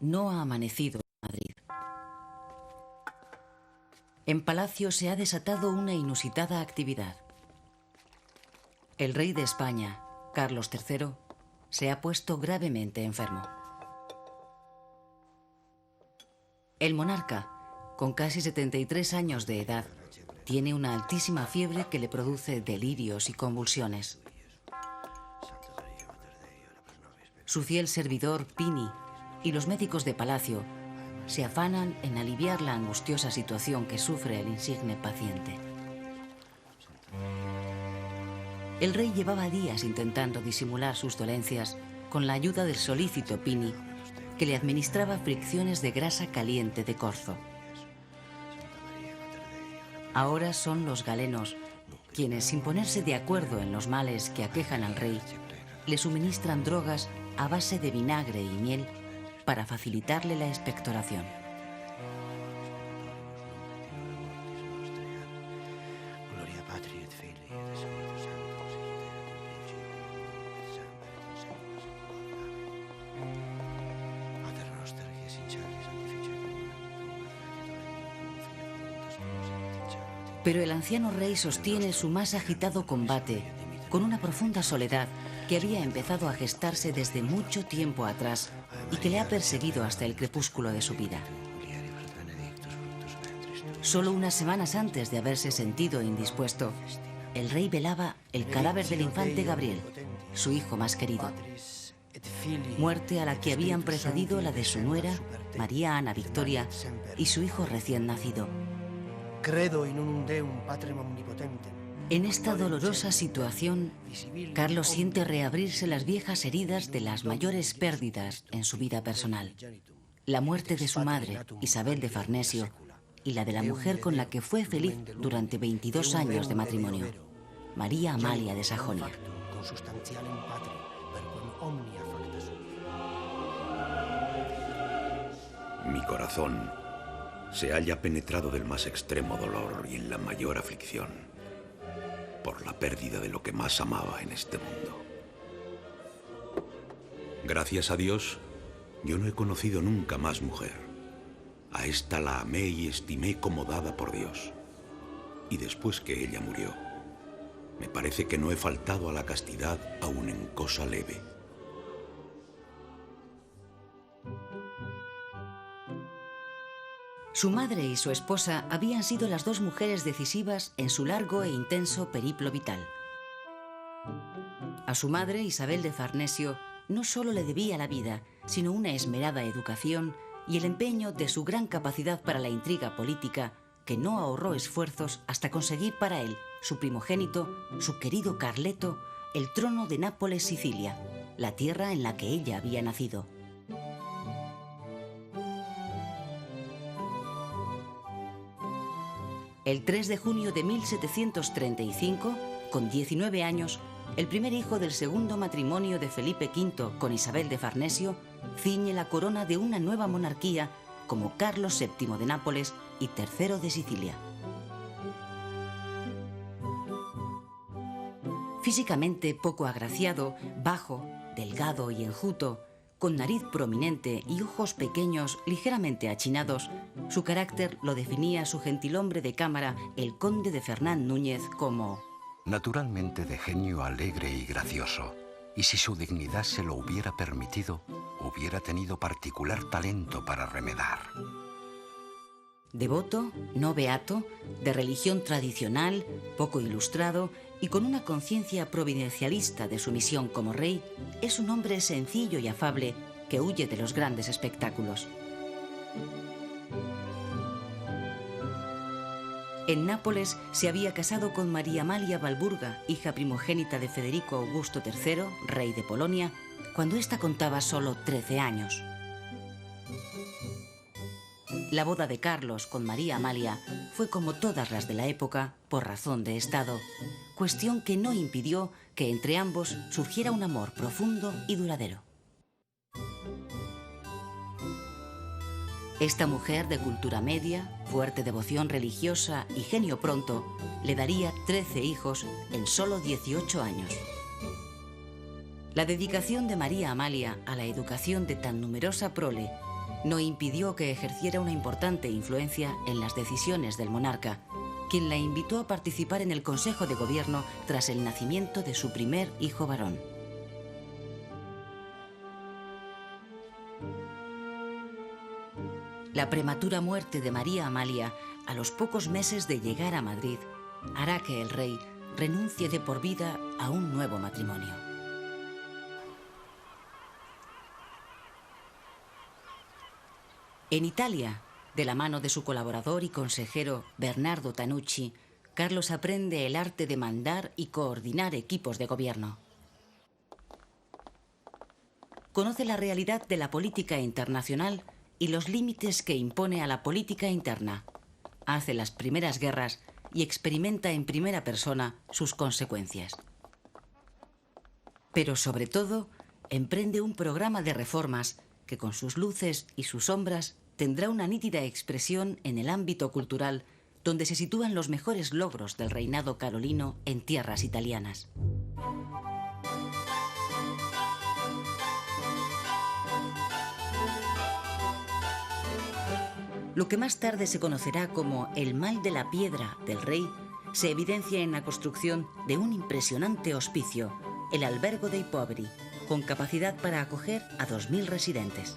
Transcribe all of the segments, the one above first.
no ha amanecido en Madrid. En Palacio se ha desatado una inusitada actividad. El rey de España, Carlos III, se ha puesto gravemente enfermo. El monarca, con casi 73 años de edad, tiene una altísima fiebre que le produce delirios y convulsiones. Su fiel servidor, Pini, y los médicos de Palacio se afanan en aliviar la angustiosa situación que sufre el insigne paciente. El rey llevaba días intentando disimular sus dolencias con la ayuda del solícito Pini, que le administraba fricciones de grasa caliente de corzo. Ahora son los galenos quienes, sin ponerse de acuerdo en los males que aquejan al rey, le suministran drogas a base de vinagre y miel para facilitarle la expectoración. Pero el anciano rey sostiene su más agitado combate con una profunda soledad que había empezado a gestarse desde mucho tiempo atrás y que le ha perseguido hasta el crepúsculo de su vida. Solo unas semanas antes de haberse sentido indispuesto, el rey velaba el cadáver del infante Gabriel, su hijo más querido. Muerte a la que habían precedido la de su nuera, María Ana Victoria, y su hijo recién nacido. En esta dolorosa situación, Carlos siente reabrirse las viejas heridas de las mayores pérdidas en su vida personal. La muerte de su madre, Isabel de Farnesio, y la de la mujer con la que fue feliz durante 22 años de matrimonio, María Amalia de Sajonia. Mi corazón se halla penetrado del más extremo dolor y en la mayor aflicción por la pérdida de lo que más amaba en este mundo. Gracias a Dios, yo no he conocido nunca más mujer. A esta la amé y estimé como dada por Dios. Y después que ella murió, me parece que no he faltado a la castidad aún en cosa leve. Su madre y su esposa habían sido las dos mujeres decisivas en su largo e intenso periplo vital. A su madre, Isabel de Farnesio, no solo le debía la vida, sino una esmerada educación y el empeño de su gran capacidad para la intriga política, que no ahorró esfuerzos hasta conseguir para él, su primogénito, su querido Carleto, el trono de Nápoles, Sicilia, la tierra en la que ella había nacido. El 3 de junio de 1735, con 19 años, el primer hijo del segundo matrimonio de Felipe V con Isabel de Farnesio ciñe la corona de una nueva monarquía como Carlos VII de Nápoles y III de Sicilia. Físicamente poco agraciado, bajo, delgado y enjuto, con nariz prominente y ojos pequeños ligeramente achinados, su carácter lo definía su gentilhombre de cámara, el conde de Fernán Núñez, como naturalmente de genio alegre y gracioso, y si su dignidad se lo hubiera permitido, hubiera tenido particular talento para remedar. Devoto, no beato, de religión tradicional, poco ilustrado y con una conciencia providencialista de su misión como rey, es un hombre sencillo y afable que huye de los grandes espectáculos. En Nápoles se había casado con María Amalia Walburga, hija primogénita de Federico Augusto III, rey de Polonia, cuando ésta contaba solo 13 años. La boda de Carlos con María Amalia fue como todas las de la época por razón de Estado, cuestión que no impidió que entre ambos surgiera un amor profundo y duradero. Esta mujer de cultura media, fuerte devoción religiosa y genio pronto, le daría 13 hijos en solo 18 años. La dedicación de María Amalia a la educación de tan numerosa prole no impidió que ejerciera una importante influencia en las decisiones del monarca, quien la invitó a participar en el Consejo de Gobierno tras el nacimiento de su primer hijo varón. La prematura muerte de María Amalia, a los pocos meses de llegar a Madrid, hará que el rey renuncie de por vida a un nuevo matrimonio. En Italia, de la mano de su colaborador y consejero Bernardo Tanucci, Carlos aprende el arte de mandar y coordinar equipos de gobierno. Conoce la realidad de la política internacional y los límites que impone a la política interna. Hace las primeras guerras y experimenta en primera persona sus consecuencias. Pero sobre todo, emprende un programa de reformas que con sus luces y sus sombras tendrá una nítida expresión en el ámbito cultural, donde se sitúan los mejores logros del reinado carolino en tierras italianas. Lo que más tarde se conocerá como el mal de la piedra del rey se evidencia en la construcción de un impresionante hospicio, el Albergo dei Poveri, con capacidad para acoger a 2000 residentes.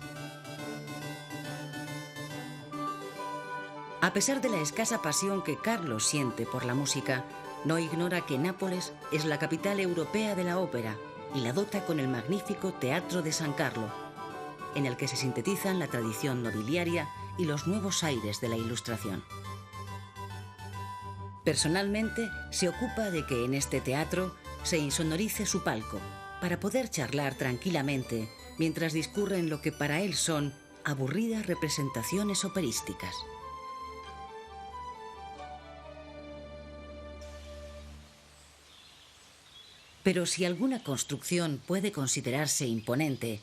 A pesar de la escasa pasión que Carlos siente por la música, no ignora que Nápoles es la capital europea de la ópera y la dota con el magnífico Teatro de San Carlo, en el que se sintetizan la tradición nobiliaria y los nuevos aires de la Ilustración. Personalmente, se ocupa de que en este teatro se insonorice su palco, para poder charlar tranquilamente mientras discurren lo que para él son aburridas representaciones operísticas. Pero si alguna construcción puede considerarse imponente,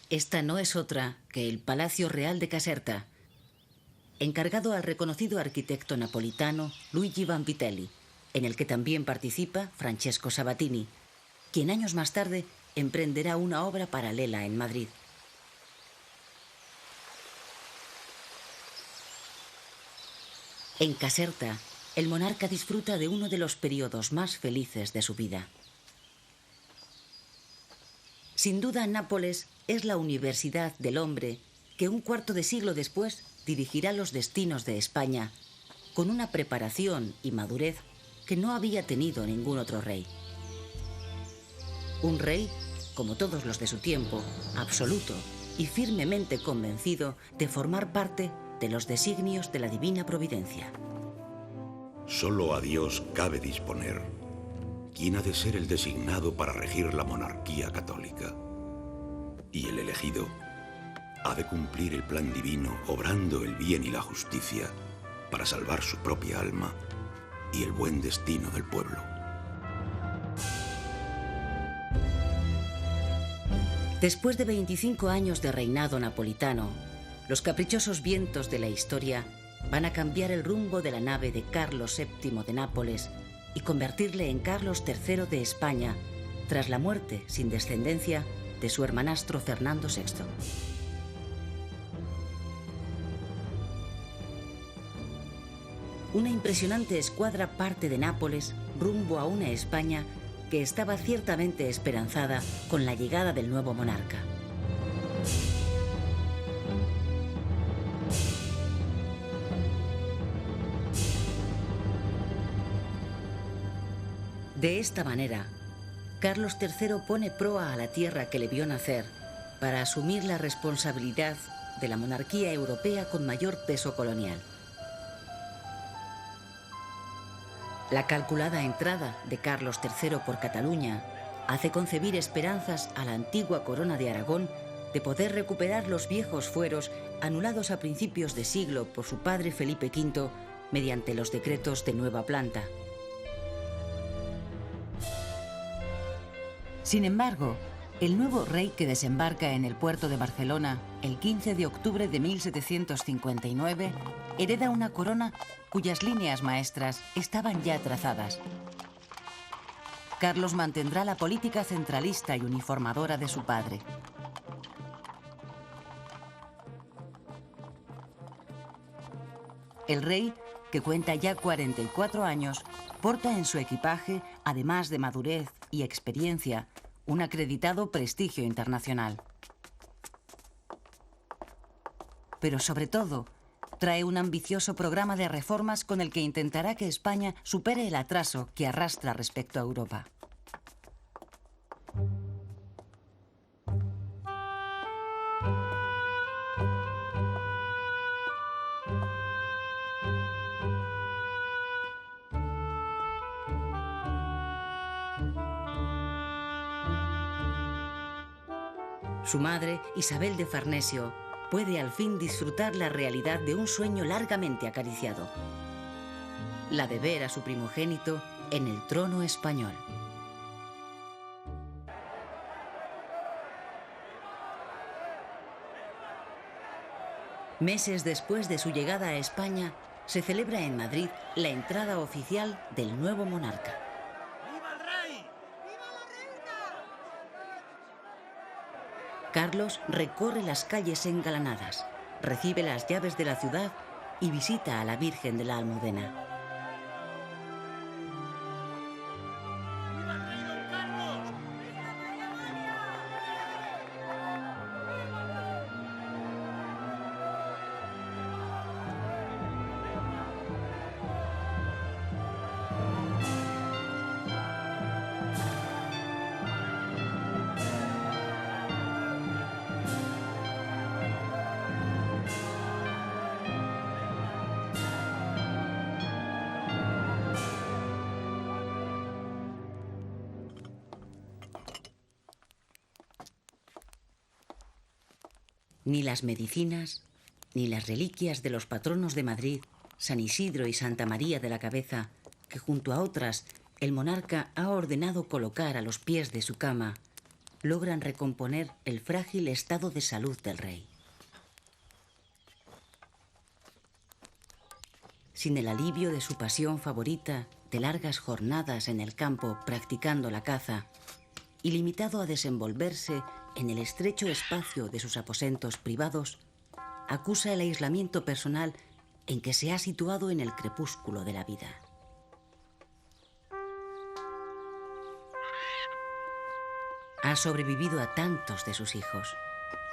esta no es otra que el Palacio Real de Caserta, encargado al reconocido arquitecto napolitano Luigi Vanvitelli, en el que también participa Francesco Sabatini, quien años más tarde emprenderá una obra paralela en Madrid. En Caserta, el monarca disfruta de uno de los periodos más felices de su vida. Sin duda, Nápoles es la universidad del hombre que un cuarto de siglo después dirigirá los destinos de España con una preparación y madurez que no había tenido ningún otro rey. Un rey, como todos los de su tiempo, absoluto y firmemente convencido de formar parte de los designios de la divina providencia. Solo a Dios cabe disponer quién ha de ser el designado para regir la monarquía católica. Y el elegido ha de cumplir el plan divino, obrando el bien y la justicia para salvar su propia alma y el buen destino del pueblo. Después de 25 años de reinado napolitano, los caprichosos vientos de la historia van a cambiar el rumbo de la nave de Carlos VII de Nápoles y convertirle en Carlos III de España, tras la muerte sin descendencia de su hermanastro Fernando VI. Una impresionante escuadra parte de Nápoles rumbo a una España que estaba ciertamente esperanzada con la llegada del nuevo monarca. De esta manera, Carlos III pone proa a la tierra que le vio nacer para asumir la responsabilidad de la monarquía europea con mayor peso colonial. La calculada entrada de Carlos III por Cataluña hace concebir esperanzas a la antigua corona de Aragón de poder recuperar los viejos fueros anulados a principios de siglo por su padre Felipe V mediante los decretos de Nueva Planta. Sin embargo, el nuevo rey que desembarca en el puerto de Barcelona el 15 de octubre de 1759 hereda una corona cuyas líneas maestras estaban ya trazadas. Carlos mantendrá la política centralista y uniformadora de su padre. El rey, que cuenta ya 44 años, porta en su equipaje, además de madurez y experiencia, un acreditado prestigio internacional. Pero sobre todo, trae un ambicioso programa de reformas con el que intentará que España supere el atraso que arrastra respecto a Europa. Su madre, Isabel de Farnesio, puede al fin disfrutar la realidad de un sueño largamente acariciado: la de ver a su primogénito en el trono español. Meses después de su llegada a España, se celebra en Madrid la entrada oficial del nuevo monarca. ¡Viva el rey! Carlos recorre las calles engalanadas, recibe las llaves de la ciudad y visita a la Virgen de la Almudena. ¡Viva el rey don Carlos! Ni las medicinas, ni las reliquias de los patronos de Madrid, San Isidro y Santa María de la Cabeza, que junto a otras el monarca ha ordenado colocar a los pies de su cama, logran recomponer el frágil estado de salud del rey. Sin el alivio de su pasión favorita de largas jornadas en el campo practicando la caza, y limitado a desenvolverse en el estrecho espacio de sus aposentos privados, acusa el aislamiento personal en que se ha situado en el crepúsculo de la vida. Ha sobrevivido a tantos de sus hijos,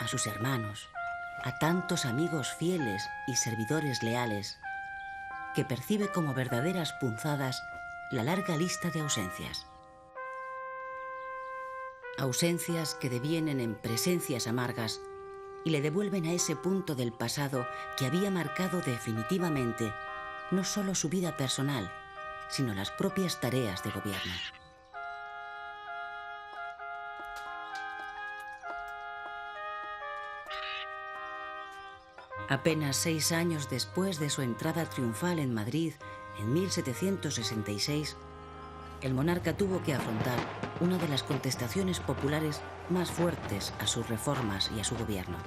a sus hermanos, a tantos amigos fieles y servidores leales, que percibe como verdaderas punzadas la larga lista de ausencias. Ausencias que devienen en presencias amargas y le devuelven a ese punto del pasado que había marcado definitivamente no solo su vida personal, sino las propias tareas de gobierno. Apenas 6 años después de su entrada triunfal en Madrid en 1766, el monarca tuvo que afrontar una de las contestaciones populares más fuertes a sus reformas y a su gobierno: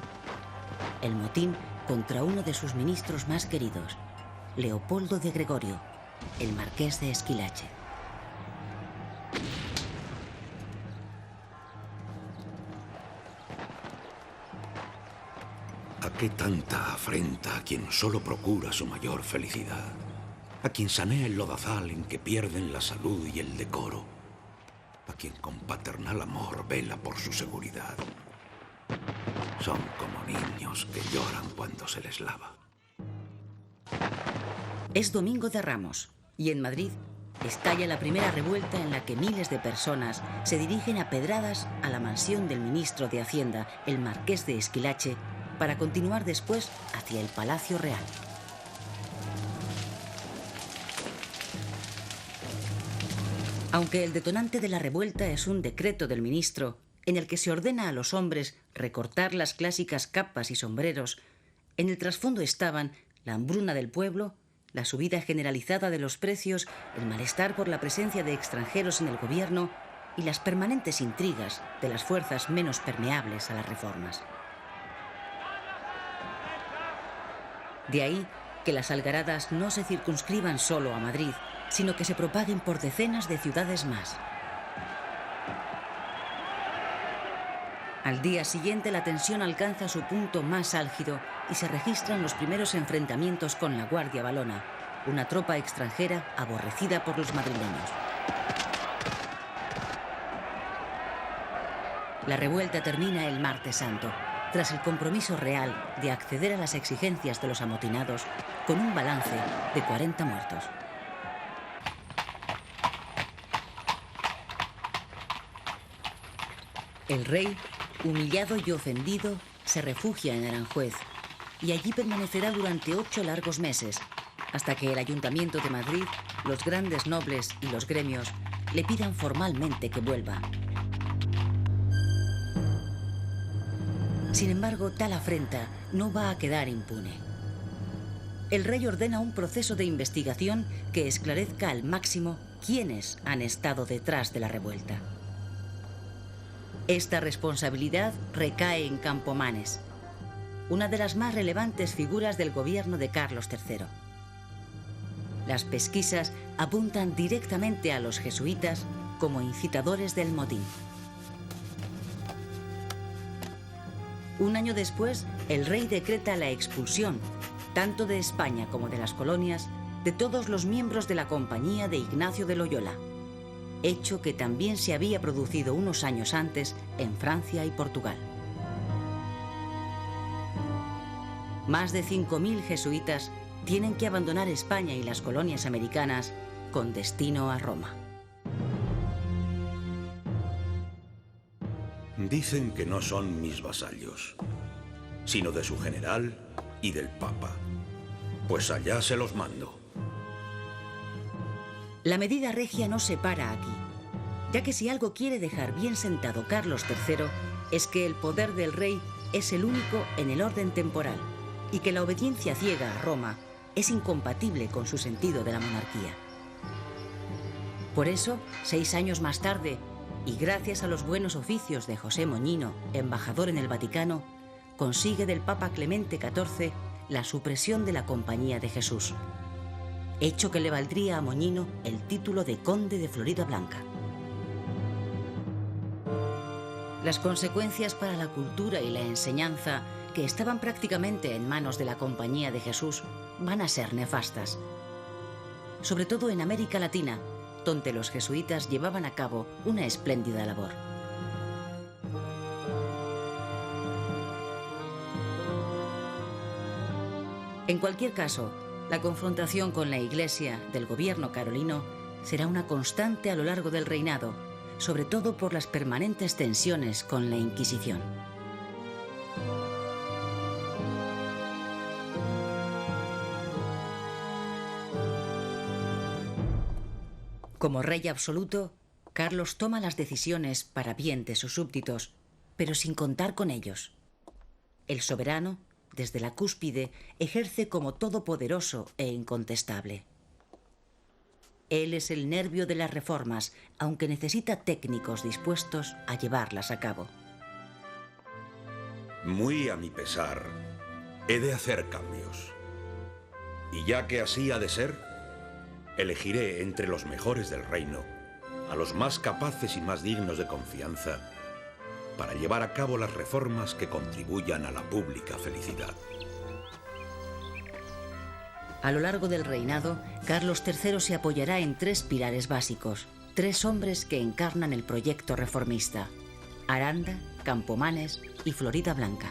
el motín contra uno de sus ministros más queridos, Leopoldo de Gregorio, el marqués de Esquilache. ¿A qué tanta afrenta a quien solo procura su mayor felicidad? A quien sanea el lodazal en que pierden la salud y el decoro. A quien con paternal amor vela por su seguridad. Son como niños que lloran cuando se les lava. Es Domingo de Ramos y en Madrid estalla la primera revuelta en la que miles de personas se dirigen a pedradas a la mansión del ministro de Hacienda, el marqués de Esquilache, para continuar después hacia el Palacio Real. Aunque el detonante de la revuelta es un decreto del ministro en el que se ordena a los hombres recortar las clásicas capas y sombreros, en el trasfondo estaban la hambruna del pueblo, la subida generalizada de los precios, el malestar por la presencia de extranjeros en el gobierno y las permanentes intrigas de las fuerzas menos permeables a las reformas. De ahí que las algaradas no se circunscriban solo a Madrid, sino que se propaguen por decenas de ciudades más. Al día siguiente la tensión alcanza su punto más álgido y se registran los primeros enfrentamientos con la Guardia Valona, una tropa extranjera aborrecida por los madrileños. La revuelta termina el Martes Santo, tras el compromiso real de acceder a las exigencias de los amotinados, con un balance de 40 muertos. El rey, humillado y ofendido, se refugia en Aranjuez y allí permanecerá durante 8 largos meses, hasta que el Ayuntamiento de Madrid, los grandes nobles y los gremios le pidan formalmente que vuelva. Sin embargo, tal afrenta no va a quedar impune. El rey ordena un proceso de investigación que esclarezca al máximo quiénes han estado detrás de la revuelta. Esta responsabilidad recae en Campomanes, una de las más relevantes figuras del gobierno de Carlos III. Las pesquisas apuntan directamente a los jesuitas como incitadores del motín. Un año después, el rey decreta la expulsión, tanto de España como de las colonias, de todos los miembros de la compañía de Ignacio de Loyola, hecho que también se había producido unos años antes en Francia y Portugal. Más de 5.000 jesuitas tienen que abandonar España y las colonias americanas con destino a Roma. Dicen que no son mis vasallos, sino de su general y del Papa. Pues allá se los mando. La medida regia no se para aquí, ya que si algo quiere dejar bien sentado Carlos III es que el poder del rey es el único en el orden temporal y que la obediencia ciega a Roma es incompatible con su sentido de la monarquía. Por eso, 6 años más tarde, y gracias a los buenos oficios de José Moñino, embajador en el Vaticano, consigue del Papa Clemente XIV la supresión de la Compañía de Jesús, hecho que le valdría a Moñino el título de Conde de Floridablanca. Las consecuencias para la cultura y la enseñanza, que estaban prácticamente en manos de la Compañía de Jesús, van a ser nefastas. Sobre todo en América Latina, donde los jesuitas llevaban a cabo una espléndida labor. En cualquier caso, la confrontación con la Iglesia del gobierno carolino será una constante a lo largo del reinado, sobre todo por las permanentes tensiones con la Inquisición. Como rey absoluto, Carlos toma las decisiones para bien de sus súbditos, pero sin contar con ellos. El soberano, desde la cúspide, ejerce como todopoderoso e incontestable. Él es el nervio de las reformas, aunque necesita técnicos dispuestos a llevarlas a cabo. Muy a mi pesar, he de hacer cambios. Y ya que así ha de ser, elegiré entre los mejores del reino a los más capaces y más dignos de confianza para llevar a cabo las reformas que contribuyan a la pública felicidad. A lo largo del reinado, Carlos III se apoyará en 3 pilares básicos, 3 hombres que encarnan el proyecto reformista: Aranda, Campomanes y Floridablanca.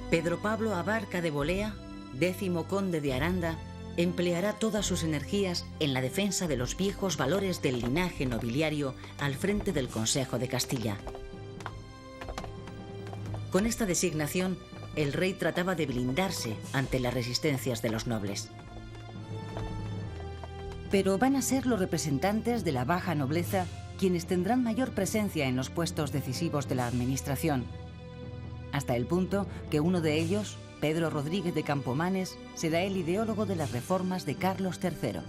Pedro Pablo Abarca de Bolea, 10º conde de Aranda, empleará todas sus energías en la defensa de los viejos valores del linaje nobiliario al frente del Consejo de Castilla. Con esta designación, el rey trataba de blindarse ante las resistencias de los nobles. Pero van a ser los representantes de la baja nobleza quienes tendrán mayor presencia en los puestos decisivos de la administración, hasta el punto que uno de ellos, Pedro Rodríguez de Campomanes, será el ideólogo de las reformas de Carlos III.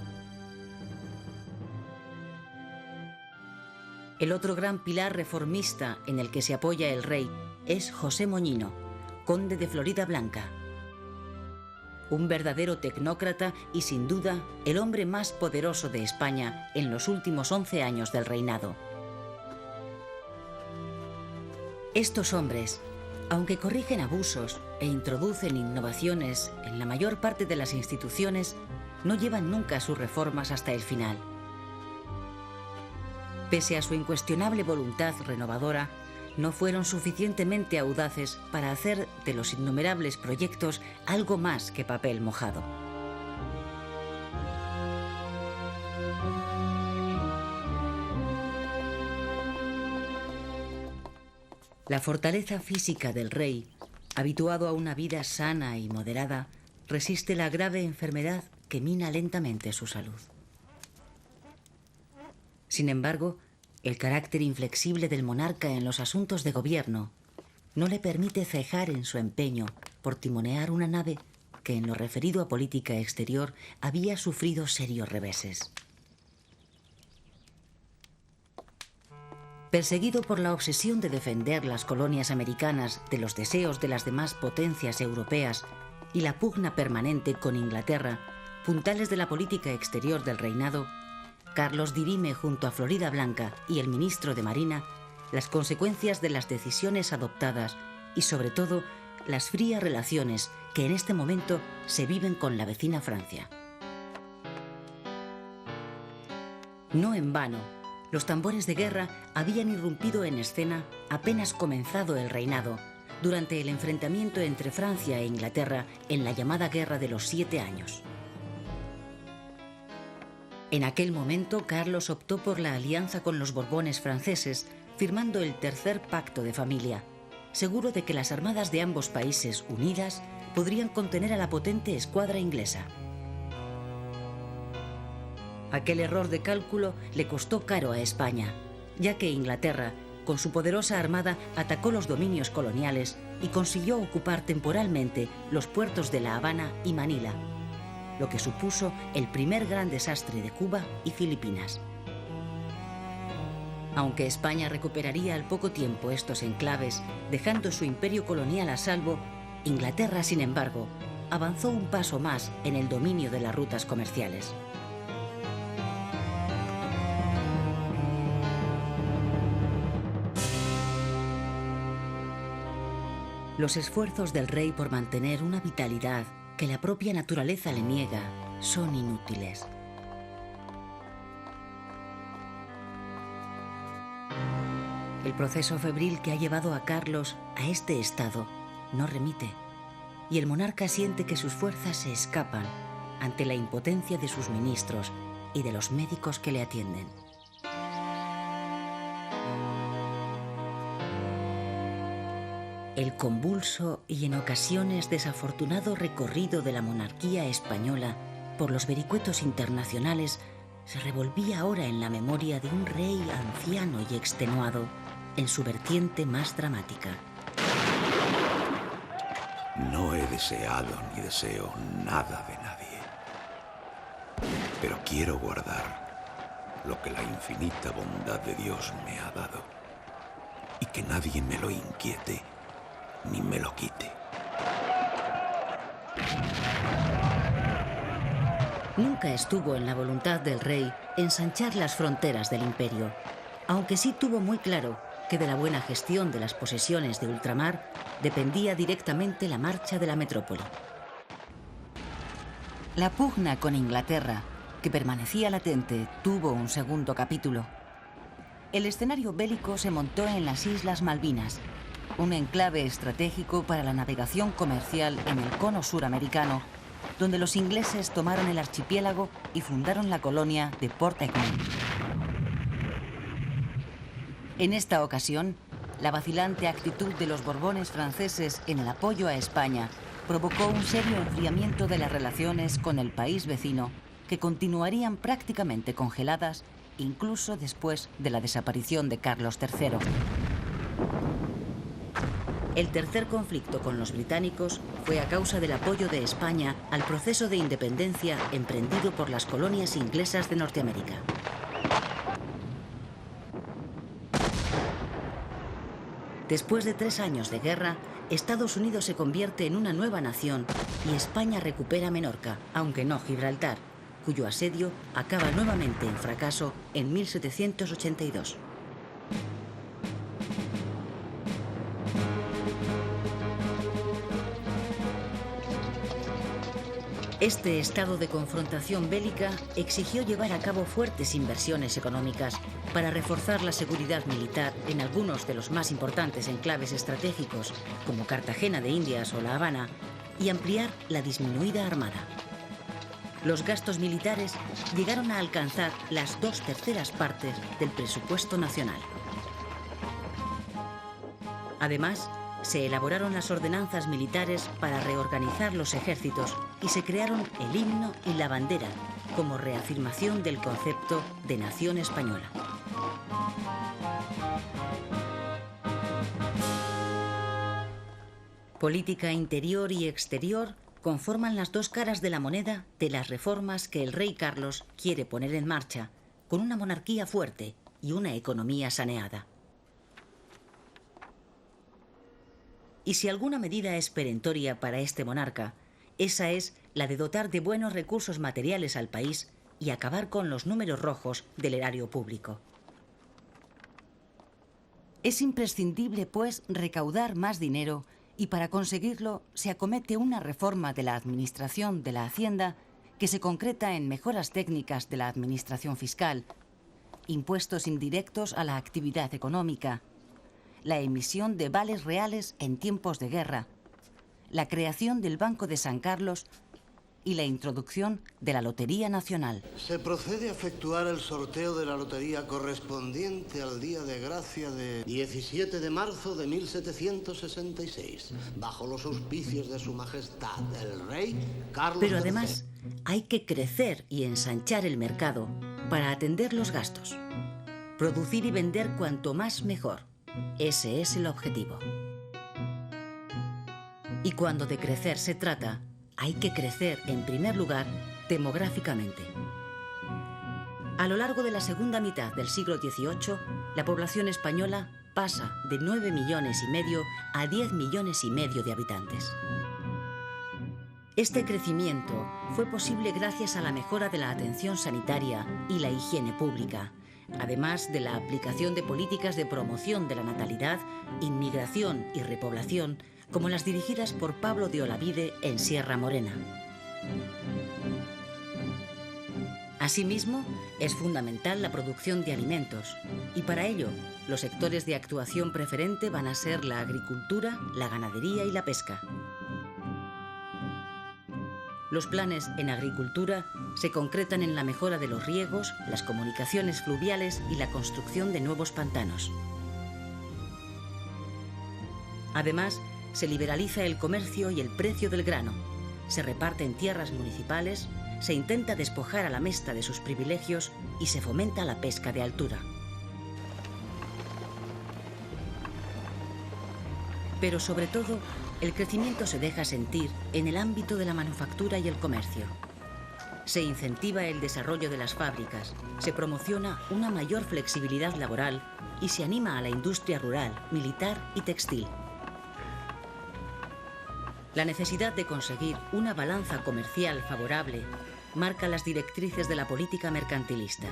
El otro gran pilar reformista en el que se apoya el rey es José Moñino, conde de Floridablanca. Un verdadero tecnócrata y, sin duda, el hombre más poderoso de España en los últimos 11 años del reinado. Estos hombres, aunque corrigen abusos e introducen innovaciones en la mayor parte de las instituciones, no llevan nunca sus reformas hasta el final. Pese a su incuestionable voluntad renovadora, no fueron suficientemente audaces para hacer de los innumerables proyectos algo más que papel mojado. La fortaleza física del rey, habituado a una vida sana y moderada, resiste la grave enfermedad que mina lentamente su salud. Sin embargo, el carácter inflexible del monarca en los asuntos de gobierno no le permite cejar en su empeño por timonear una nave que en lo referido a política exterior había sufrido serios reveses. Perseguido por la obsesión de defender las colonias americanas de los deseos de las demás potencias europeas y la pugna permanente con Inglaterra, puntales de la política exterior del reinado, Carlos dirime junto a Floridablanca y el ministro de Marina las consecuencias de las decisiones adoptadas y, sobre todo, las frías relaciones que en este momento se viven con la vecina Francia. No en vano, los tambores de guerra habían irrumpido en escena apenas comenzado el reinado, durante el enfrentamiento entre Francia e Inglaterra en la llamada Guerra de los 7 Años. En aquel momento, Carlos optó por la alianza con los Borbones franceses, firmando el tercer pacto de familia, seguro de que las armadas de ambos países unidas podrían contener a la potente escuadra inglesa. Aquel error de cálculo le costó caro a España, ya que Inglaterra, con su poderosa armada, atacó los dominios coloniales y consiguió ocupar temporalmente los puertos de La Habana y Manila, lo que supuso el primer gran desastre de Cuba y Filipinas. Aunque España recuperaría al poco tiempo estos enclaves, dejando su imperio colonial a salvo, Inglaterra, sin embargo, avanzó un paso más en el dominio de las rutas comerciales. Los esfuerzos del rey por mantener una vitalidad que la propia naturaleza le niega son inútiles. El proceso febril que ha llevado a Carlos a este estado no remite, y el monarca siente que sus fuerzas se escapan ante la impotencia de sus ministros y de los médicos que le atienden. El convulso y en ocasiones desafortunado recorrido de la monarquía española por los vericuetos internacionales se revolvía ahora en la memoria de un rey anciano y extenuado en su vertiente más dramática. No he deseado ni deseo nada de nadie, pero quiero guardar lo que la infinita bondad de Dios me ha dado y que nadie me lo inquiete ni me lo quite. Nunca estuvo en la voluntad del rey ensanchar las fronteras del imperio, aunque sí tuvo muy claro que de la buena gestión de las posesiones de ultramar dependía directamente la marcha de la metrópoli. La pugna con Inglaterra, que permanecía latente, tuvo un segundo capítulo. El escenario bélico se montó en las Islas Malvinas, un enclave estratégico para la navegación comercial en el cono suramericano, donde los ingleses tomaron el archipiélago y fundaron la colonia de Port Egmont. En esta ocasión, la vacilante actitud de los Borbones franceses en el apoyo a España provocó un serio enfriamiento de las relaciones con el país vecino, que continuarían prácticamente congeladas incluso después de la desaparición de Carlos III. El tercer conflicto con los británicos fue a causa del apoyo de España al proceso de independencia emprendido por las colonias inglesas de Norteamérica. Después de 3 años de guerra, Estados Unidos se convierte en una nueva nación y España recupera Menorca, aunque no Gibraltar, cuyo asedio acaba nuevamente en fracaso en 1782. Este estado de confrontación bélica exigió llevar a cabo fuertes inversiones económicas para reforzar la seguridad militar en algunos de los más importantes enclaves estratégicos, como Cartagena de Indias o La Habana, y ampliar la disminuida armada. Los gastos militares llegaron a alcanzar las 2/3 partes del presupuesto nacional. Además, se elaboraron las ordenanzas militares para reorganizar los ejércitos y se crearon el himno y la bandera como reafirmación del concepto de nación española. Política interior y exterior conforman las dos caras de la moneda de las reformas que el rey Carlos quiere poner en marcha, con una monarquía fuerte y una economía saneada. Y si alguna medida es perentoria para este monarca, esa es la de dotar de buenos recursos materiales al país y acabar con los números rojos del erario público. Es imprescindible, pues, recaudar más dinero y para conseguirlo se acomete una reforma de la administración de la Hacienda que se concreta en mejoras técnicas de la administración fiscal, impuestos indirectos a la actividad económica, la emisión de vales reales en tiempos de guerra, la creación del Banco de San Carlos y la introducción de la Lotería Nacional. Se procede a efectuar el sorteo de la lotería correspondiente al día de gracia de 17 de marzo de 1766, bajo los auspicios de Su Majestad el Rey Carlos III. Pero además hay que crecer y ensanchar el mercado para atender los gastos. Producir y vender cuanto más mejor. Ese es el objetivo. Y cuando de crecer se trata, hay que crecer, en primer lugar, demográficamente. A lo largo de la segunda mitad del siglo XVIII, la población española pasa de 9,5 millones a 10,5 millones de habitantes. Este crecimiento fue posible gracias a la mejora de la atención sanitaria y la higiene pública, además de la aplicación de políticas de promoción de la natalidad, inmigración y repoblación, como las dirigidas por Pablo de Olavide en Sierra Morena. Asimismo, es fundamental la producción de alimentos, y para ello, los sectores de actuación preferente van a ser la agricultura, la ganadería y la pesca. Los planes en agricultura se concretan en la mejora de los riegos, las comunicaciones fluviales y la construcción de nuevos pantanos. Además, se liberaliza el comercio y el precio del grano, se reparten tierras municipales, se intenta despojar a la Mesta de sus privilegios y se fomenta la pesca de altura. Pero sobre todo, el crecimiento se deja sentir en el ámbito de la manufactura y el comercio. Se incentiva el desarrollo de las fábricas, se promociona una mayor flexibilidad laboral y se anima a la industria rural, militar y textil. La necesidad de conseguir una balanza comercial favorable marca las directrices de la política mercantilista.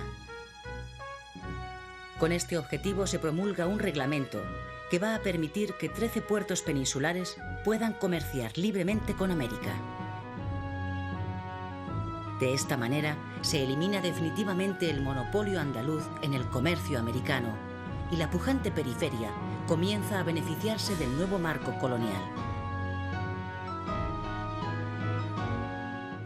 Con este objetivo se promulga un reglamento que va a permitir que 13 puertos peninsulares puedan comerciar libremente con América. De esta manera, se elimina definitivamente el monopolio andaluz en el comercio americano y la pujante periferia comienza a beneficiarse del nuevo marco colonial.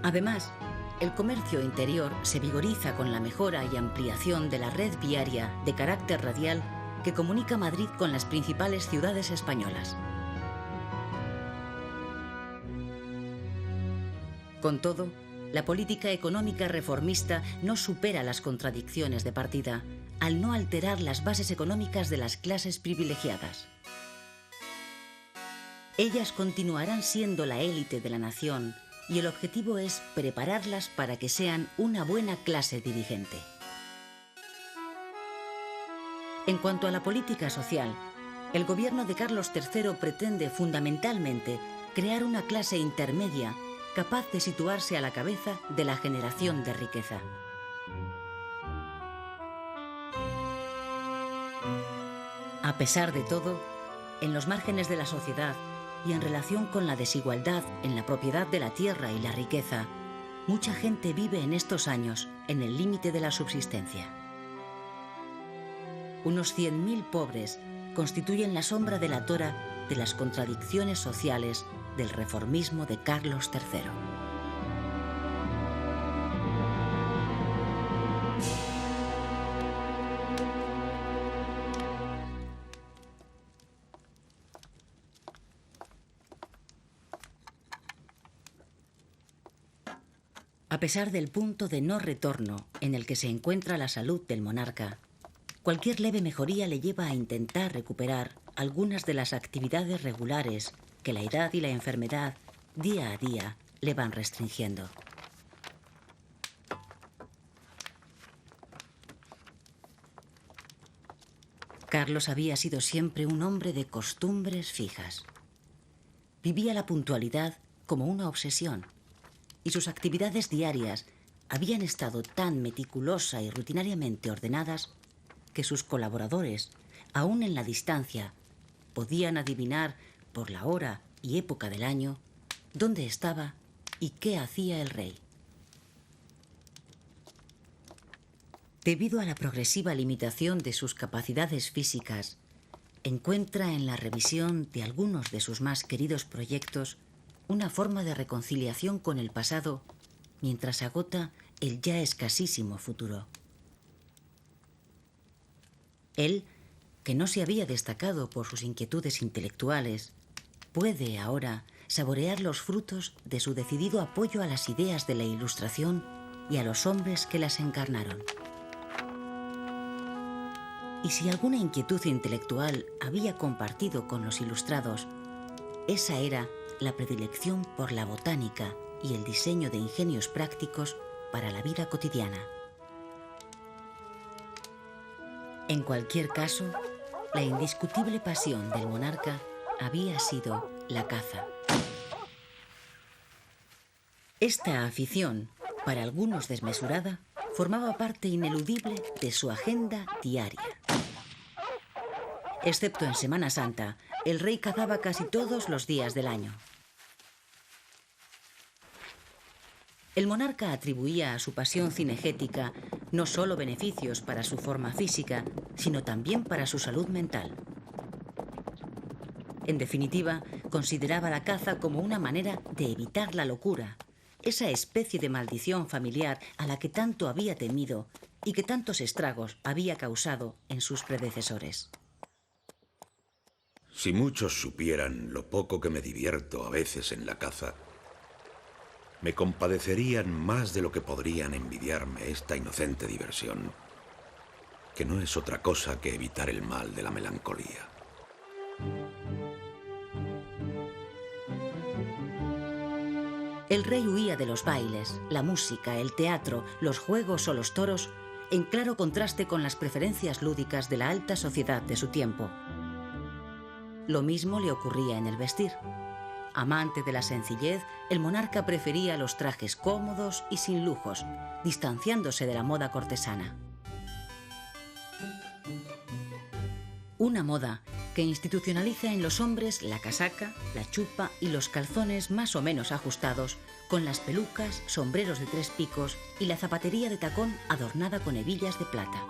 Además, el comercio interior se vigoriza con la mejora y ampliación de la red viaria de carácter radial que comunica Madrid con las principales ciudades españolas. Con todo, la política económica reformista no supera las contradicciones de partida, al no alterar las bases económicas de las clases privilegiadas. Ellas continuarán siendo la élite de la nación y el objetivo es prepararlas para que sean una buena clase dirigente. En cuanto a la política social, el gobierno de Carlos III pretende fundamentalmente crear una clase intermedia capaz de situarse a la cabeza de la generación de riqueza. A pesar de todo, en los márgenes de la sociedad y en relación con la desigualdad en la propiedad de la tierra y la riqueza, mucha gente vive en estos años en el límite de la subsistencia. Unos 100.000 pobres constituyen la sombra delatora de las contradicciones sociales del reformismo de Carlos III. A pesar del punto de no retorno en el que se encuentra la salud del monarca, cualquier leve mejoría le lleva a intentar recuperar algunas de las actividades regulares que la edad y la enfermedad día a día le van restringiendo. Carlos había sido siempre un hombre de costumbres fijas. Vivía la puntualidad como una obsesión, y sus actividades diarias habían estado tan meticulosa y rutinariamente ordenadas que sus colaboradores, aún en la distancia, podían adivinar por la hora y época del año dónde estaba y qué hacía el rey. Debido a la progresiva limitación de sus capacidades físicas, encuentra en la revisión de algunos de sus más queridos proyectos una forma de reconciliación con el pasado mientras agota el ya escasísimo futuro. Él, que no se había destacado por sus inquietudes intelectuales, puede ahora saborear los frutos de su decidido apoyo a las ideas de la Ilustración y a los hombres que las encarnaron. Y si alguna inquietud intelectual había compartido con los ilustrados, esa era la predilección por la botánica y el diseño de ingenios prácticos para la vida cotidiana. En cualquier caso, la indiscutible pasión del monarca había sido la caza. Esta afición, para algunos desmesurada, formaba parte ineludible de su agenda diaria. Excepto en Semana Santa, el rey cazaba casi todos los días del año. El monarca atribuía a su pasión cinegética no solo beneficios para su forma física, sino también para su salud mental. En definitiva, consideraba la caza como una manera de evitar la locura, esa especie de maldición familiar a la que tanto había temido y que tantos estragos había causado en sus predecesores. Si muchos supieran lo poco que me divierto a veces en la caza, me compadecerían más de lo que podrían envidiarme esta inocente diversión, que no es otra cosa que evitar el mal de la melancolía. El rey huía de los bailes, la música, el teatro, los juegos o los toros, en claro contraste con las preferencias lúdicas de la alta sociedad de su tiempo. Lo mismo le ocurría en el vestir. Amante de la sencillez, el monarca prefería los trajes cómodos y sin lujos, distanciándose de la moda cortesana. Una moda que institucionaliza en los hombres la casaca, la chupa y los calzones más o menos ajustados, con las pelucas, sombreros de 3 picos y la zapatería de tacón adornada con hebillas de plata.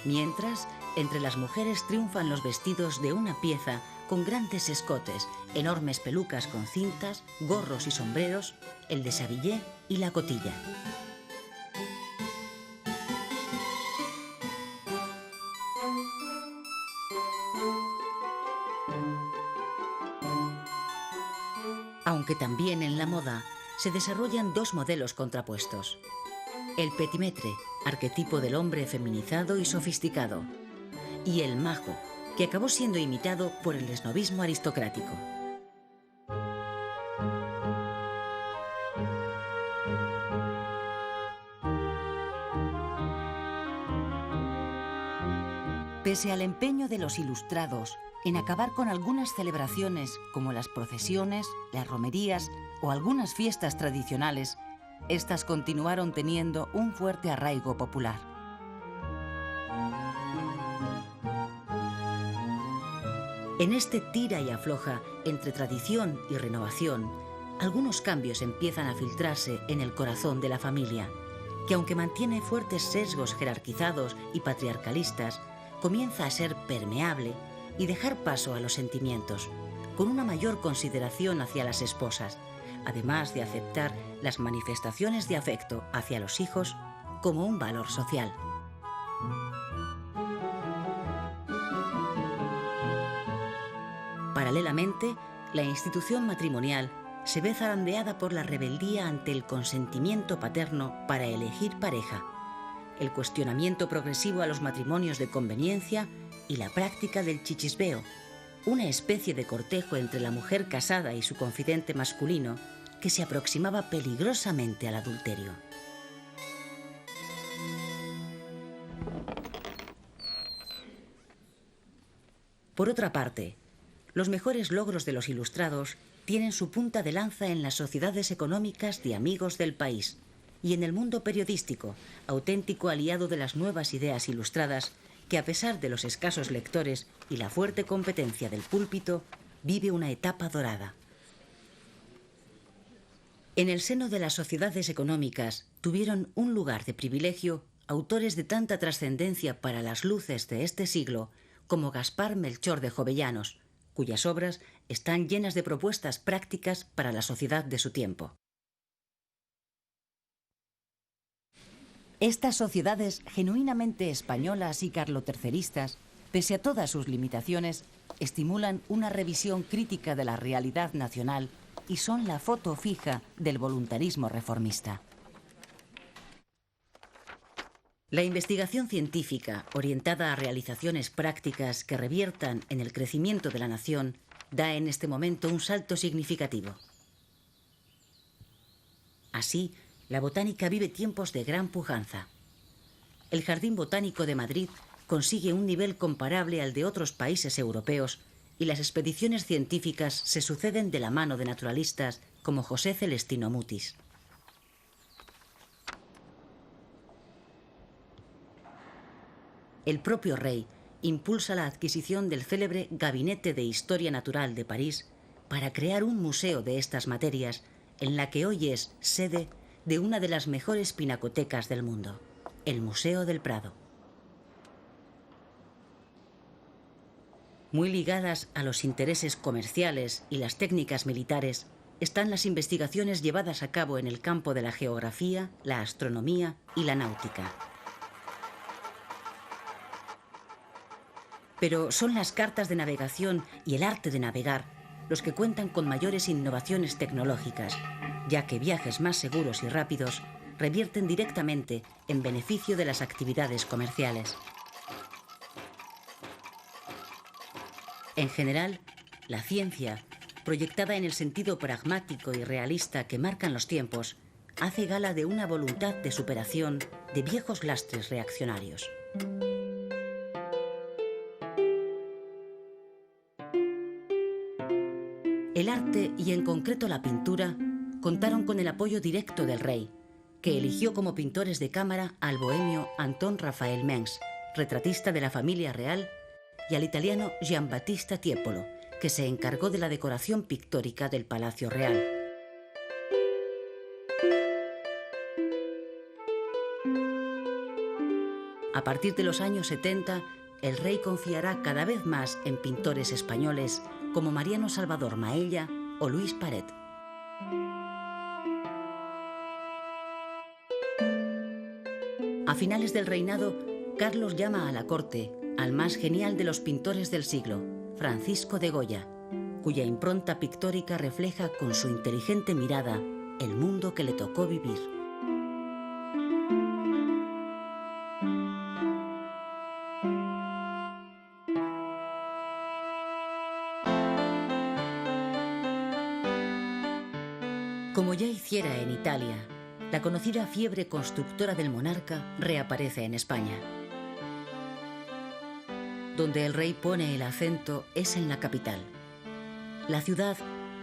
Mientras, entre las mujeres triunfan los vestidos de una pieza con grandes escotes, enormes pelucas con cintas, gorros y sombreros, el deshabillé y la cotilla. Aunque también en la moda se desarrollan 2 modelos contrapuestos. El petimetre, arquetipo del hombre feminizado y sofisticado, y el majo, que acabó siendo imitado por el esnobismo aristocrático. Pese al empeño de los ilustrados en acabar con algunas celebraciones como las procesiones, las romerías o algunas fiestas tradicionales, estas continuaron teniendo un fuerte arraigo popular. En este tira y afloja entre tradición y renovación, algunos cambios empiezan a filtrarse en el corazón de la familia, que aunque mantiene fuertes sesgos jerarquizados y patriarcalistas, comienza a ser permeable y dejar paso a los sentimientos, con una mayor consideración hacia las esposas, además de aceptar las manifestaciones de afecto hacia los hijos como un valor social. Paralelamente, la institución matrimonial se ve zarandeada por la rebeldía ante el consentimiento paterno para elegir pareja, el cuestionamiento progresivo a los matrimonios de conveniencia y la práctica del chichisbeo, una especie de cortejo entre la mujer casada y su confidente masculino que se aproximaba peligrosamente al adulterio. Por otra parte, los mejores logros de los ilustrados tienen su punta de lanza en las sociedades económicas de amigos del país y en el mundo periodístico, auténtico aliado de las nuevas ideas ilustradas, que a pesar de los escasos lectores y la fuerte competencia del púlpito, vive una etapa dorada. En el seno de las sociedades económicas tuvieron un lugar de privilegio autores de tanta trascendencia para las luces de este siglo como Gaspar Melchor de Jovellanos, cuyas obras están llenas de propuestas prácticas para la sociedad de su tiempo. Estas sociedades genuinamente españolas y carloterceristas, pese a todas sus limitaciones, estimulan una revisión crítica de la realidad nacional y son la foto fija del voluntarismo reformista. La investigación científica, orientada a realizaciones prácticas que reviertan en el crecimiento de la nación, da en este momento un salto significativo. Así, la botánica vive tiempos de gran pujanza. El Jardín Botánico de Madrid consigue un nivel comparable al de otros países europeos y las expediciones científicas se suceden de la mano de naturalistas como José Celestino Mutis. El propio rey impulsa la adquisición del célebre Gabinete de Historia Natural de París para crear un museo de estas materias en la que hoy es sede de una de las mejores pinacotecas del mundo, el Museo del Prado. Muy ligadas a los intereses comerciales y las técnicas militares están las investigaciones llevadas a cabo en el campo de la geografía, la astronomía y la náutica. Pero son las cartas de navegación y el arte de navegar los que cuentan con mayores innovaciones tecnológicas, ya que viajes más seguros y rápidos revierten directamente en beneficio de las actividades comerciales. En general, la ciencia, proyectada en el sentido pragmático y realista que marcan los tiempos, hace gala de una voluntad de superación de viejos lastres reaccionarios. El arte, y en concreto la pintura, contaron con el apoyo directo del rey, que eligió como pintores de cámara al bohemio Anton Raphael Mengs, retratista de la familia real, y al italiano Giambattista Tiepolo, que se encargó de la decoración pictórica del Palacio Real. A partir de los años 70, el rey confiará cada vez más en pintores españoles como Mariano Salvador Maella o Luis Paret. A finales del reinado, Carlos llama a la corte al más genial de los pintores del siglo, Francisco de Goya, cuya impronta pictórica refleja con su inteligente mirada el mundo que le tocó vivir. Como ya hiciera en Italia, la conocida fiebre constructora del monarca reaparece en España. Donde el rey pone el acento es en la capital. La ciudad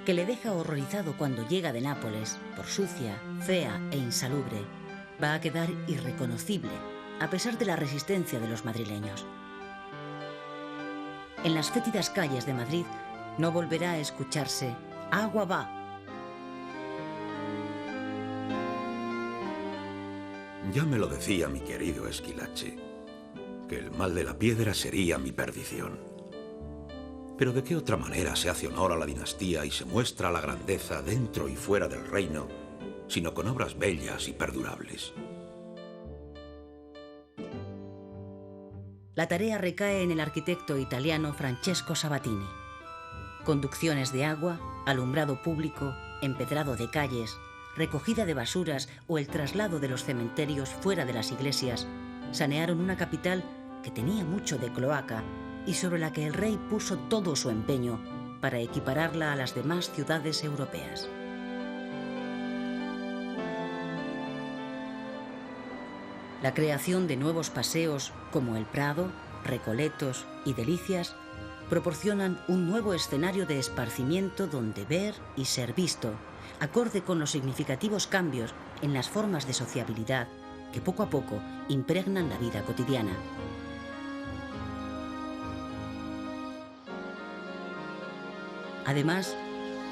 que le deja horrorizado cuando llega de Nápoles, por sucia, fea e insalubre, va a quedar irreconocible, a pesar de la resistencia de los madrileños. en las fétidas calles de Madrid no volverá a escucharse «agua va». Ya me lo decía mi querido Esquilache, que el mal de la piedra sería mi perdición. Pero ¿de qué otra manera se hace honor a la dinastía y se muestra la grandeza dentro y fuera del reino, sino con obras bellas y perdurables? La tarea recae en el arquitecto italiano Francesco Sabatini. Conducciones de agua, alumbrado público, empedrado de calles, recogida de basuras o el traslado de los cementerios fuera de las iglesias sanearon una capital que tenía mucho de cloaca y sobre la que el rey puso todo su empeño para equipararla a las demás ciudades europeas. La creación de nuevos paseos como el Prado, Recoletos y Delicias proporcionan un nuevo escenario de esparcimiento donde ver y ser visto, acorde con los significativos cambios en las formas de sociabilidad que poco a poco impregnan la vida cotidiana. Además,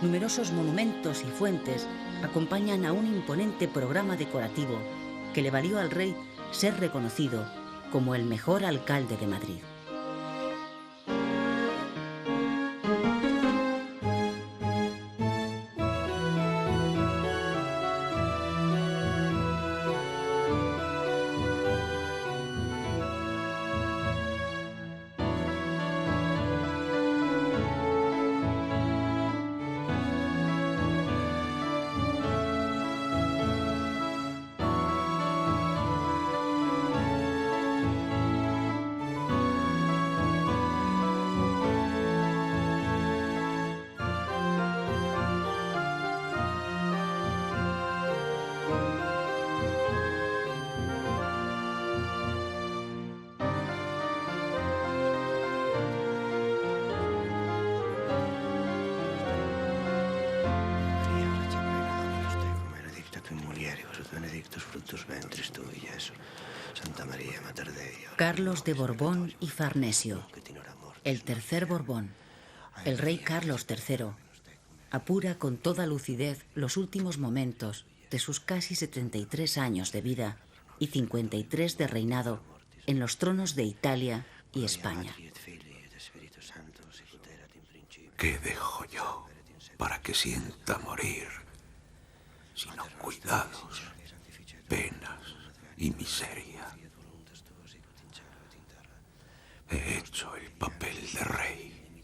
numerosos monumentos y fuentes acompañan a un imponente programa decorativo que le valió al rey ser reconocido como el mejor alcalde de Madrid. Carlos de Borbón y Farnesio, el tercer Borbón, el rey Carlos III, apura con toda lucidez los últimos momentos de sus casi 73 años de vida y 53 de reinado en los tronos de Italia y España. ¿Qué dejo yo para que sienta morir, sino cuidados, penas y miseria? He hecho el papel de rey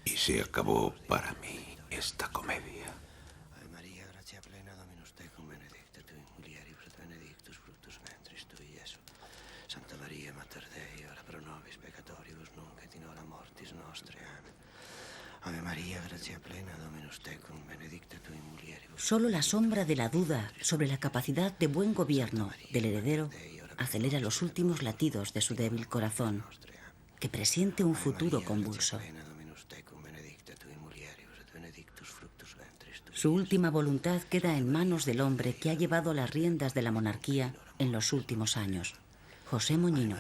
y se acabó para mí esta comedia. Solo la sombra de la duda sobre la capacidad de buen gobierno del heredero acelera los últimos latidos de su débil corazón, que presiente un futuro convulso. Su última voluntad queda en manos del hombre que ha llevado las riendas de la monarquía en los últimos años, José Moñino,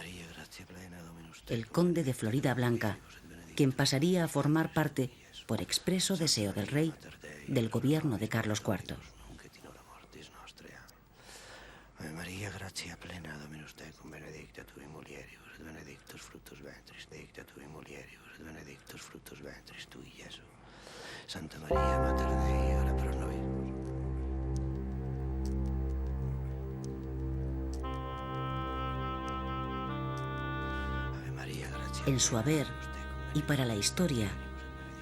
el conde de Florida Blanca, quien pasaría a formar parte, por expreso deseo del rey, del gobierno de Carlos IV. Ave Maria, gratia plena, Dominus tecum, benedicta tui mulieribus, et benedictus fructus ventris, benedicta tui mulieribus, et benedictus fructus ventris tui, Iesus. Santa Maria, Mater Dei, ora pro nobis. Ave Maria, gratia. En su haber y para la historia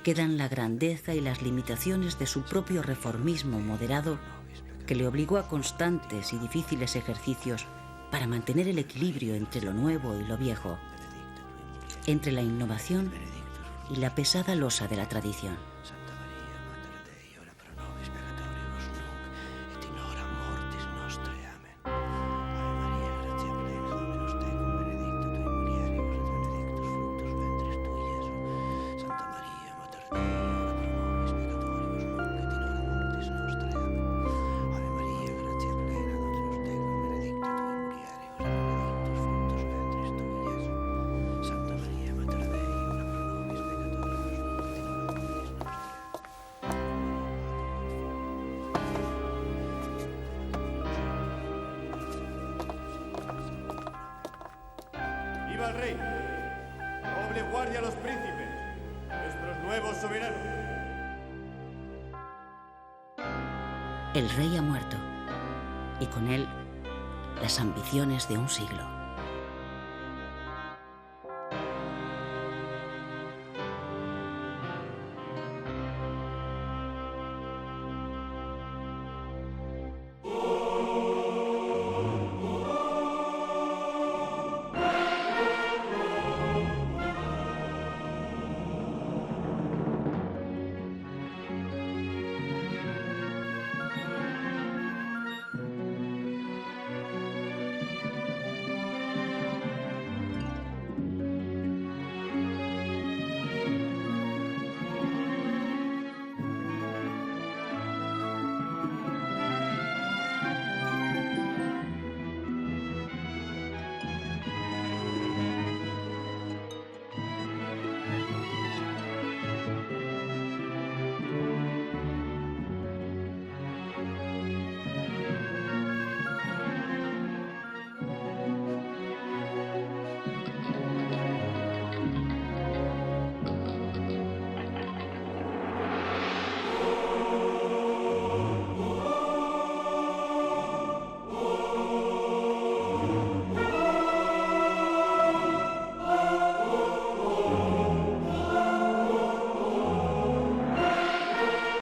quedan la grandeza y las limitaciones de su propio reformismo moderado, que le obligó a constantes y difíciles ejercicios para mantener el equilibrio entre lo nuevo y lo viejo, entre la innovación y la pesada losa de la tradición. ¡Viva el rey! ¡Doble guardia a los príncipes! ¡Nuestros nuevos soberanos! El rey ha muerto, y con él las ambiciones de un siglo.